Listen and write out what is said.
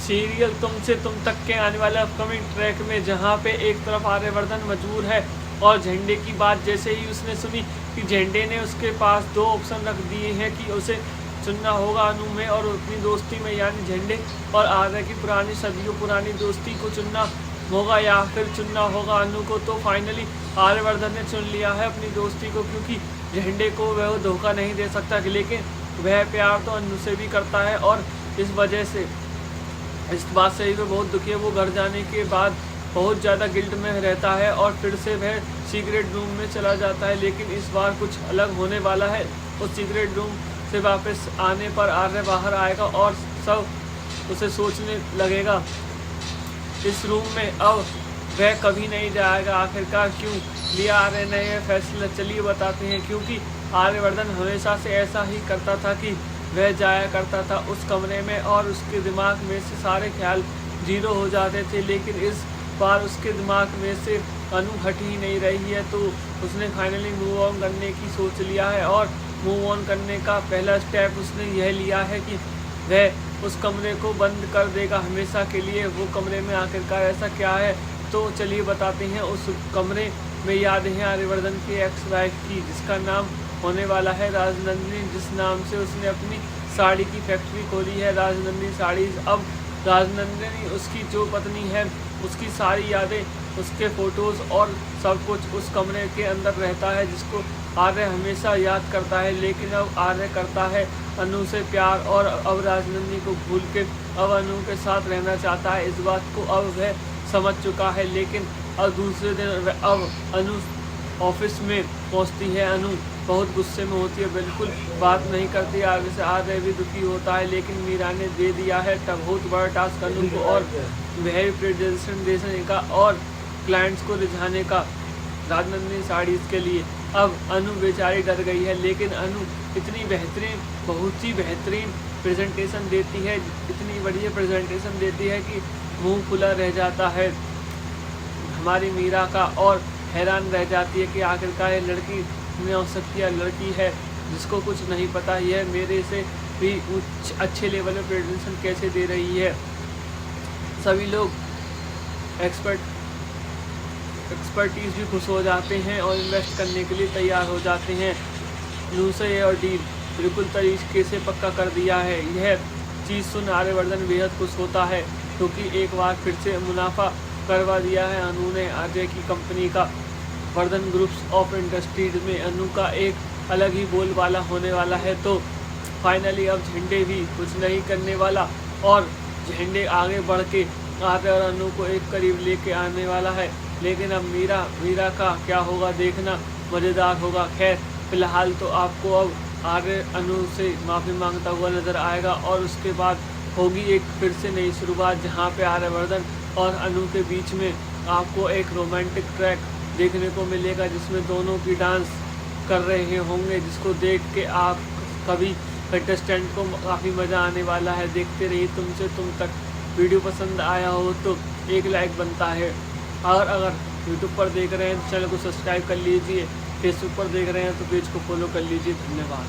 Serial तुमसे तुम तक के आने वाले अपकमिंग ट्रैक में, जहां पे एक तरफ आर्यवर्धन मजबूर है और झंडे की बात जैसे ही उसने सुनी कि झंडे ने उसके पास दो ऑप्शन रख दिए हैं कि उसे चुनना होगा अनु में और अपनी दोस्ती में, यानी झंडे और आर्य की पुरानी सदियों पुरानी दोस्ती को चुनना होगा या फिर चुनना होगा अनु को। तो फाइनली आर्यवर्धन ने चुन लिया है अपनी दोस्ती को, क्योंकि झंडे को वह धोखा नहीं दे सकता, लेकिन वह प्यार तो अनु से भी करता है और इस वजह से इस बात से ही वो बहुत दुखी है। वो घर जाने के बाद बहुत ज़्यादा गिल्ट में रहता है और फिर से वह सीक्रेट रूम में चला जाता है, लेकिन इस बार कुछ अलग होने वाला है। उस सीक्रेट रूम से वापस आने पर आर्य बाहर आएगा और सब उसे सोचने लगेगा इस रूम में अब वह कभी नहीं जाएगा। आखिरकार क्यों लिया आर्य ने यह फैसला, चलिए बताते हैं। क्योंकि आर्यवर्धन हमेशा से ऐसा ही करता था कि वह जाया करता था उस कमरे में और उसके दिमाग में से सारे ख्याल जीरो हो जाते थे, लेकिन इस बार उसके दिमाग में से अनु हट ही नहीं रही है। तो उसने फाइनली मूव ऑन करने की सोच लिया है और मूव ऑन करने का पहला स्टेप उसने यह लिया है कि वह उस कमरे को बंद कर देगा हमेशा के लिए। वो कमरे में आखिरकार ऐसा क्या है, तो चलिए बताते हैं। उस कमरे में याद है आर्यवर्धन की एक्स वाइफ की, जिसका नाम होने वाला है राजनंदिनी, जिस नाम से उसने अपनी साड़ी की फैक्ट्री खोली है, राजनंदिनी साड़ीज। अब राजनंदिनी उसकी जो पत्नी है, उसकी सारी यादें, उसके फोटोज़ और सब कुछ उस कमरे के अंदर रहता है, जिसको आर्य हमेशा याद करता है। लेकिन अब आर्य करता है अनु से प्यार और अब राजनंदिनी को भूल के अब अनु के साथ रहना चाहता है। इस बात को अब वह समझ चुका है। लेकिन अब दूसरे दिन अब अनु ऑफिस में पहुंचती है। अनु बहुत गुस्से में होती है, बिल्कुल बात नहीं करती आगे से। आर्य भी दुखी होता है, लेकिन मीरा ने दे दिया है बहुत बड़ा टास्क अनु को और वह प्रेजेंटेशन देने का और क्लाइंट्स को रिझाने का राजनंदिनी साड़ीज़ के लिए। अब अनु बेचारी डर गई है, लेकिन अनु इतनी बेहतरीन, बहुत ही बेहतरीन प्रेजेंटेशन देती है, इतनी बढ़िया प्रेजेंटेशन देती है कि मुंह खुला रह जाता है हमारी मीरा का और हैरान रह जाती है कि आखिरकार ये लड़की नौसिखिया लड़की है जिसको कुछ नहीं पता, यह मेरे से भी अच्छे लेवल में प्रेजेंटेशन कैसे दे रही है। सभी लोग एक्सपर्टीज़ भी खुश हो जाते हैं और इन्वेस्ट करने के लिए तैयार हो जाते हैं। अनु से और डील बिल्कुल तरीके से पक्का कर दिया है। यह चीज़ सुन आर्यवर्धन बेहद खुश होता है, क्योंकि एक बार फिर से मुनाफा करवा दिया है अनु ने अजय की कंपनी का। वर्धन ग्रुप्स ऑफ इंडस्ट्रीज में अनु का एक अलग ही बोलबाला होने वाला है। तो फाइनली अब झंडे भी कुछ नहीं करने वाला और झंडे आगे बढ़ के आर्य और अनु को एक करीब लेके आने वाला है। लेकिन अब मीरा का क्या होगा देखना मज़ेदार होगा। खैर फिलहाल तो आपको अब आर्य अनु से माफ़ी मांगता हुआ नज़र आएगा और उसके बाद होगी एक फिर से नई शुरुआत, जहाँ पे आर्यवर्धन और अनु के बीच में आपको एक रोमांटिक ट्रैक देखने को मिलेगा, जिसमें दोनों की डांस कर रहे होंगे, जिसको देख के आप कभी कंटेस्टेंट को काफ़ी मज़ा आने वाला है। देखते रहिए तुमसे तुम तक। वीडियो पसंद आया हो तो एक लाइक बनता है, और अगर यूट्यूब पर देख रहे हैं तो चैनल को सब्सक्राइब कर लीजिए, फेसबुक पर देख रहे हैं तो पेज को फॉलो कर लीजिए। धन्यवाद।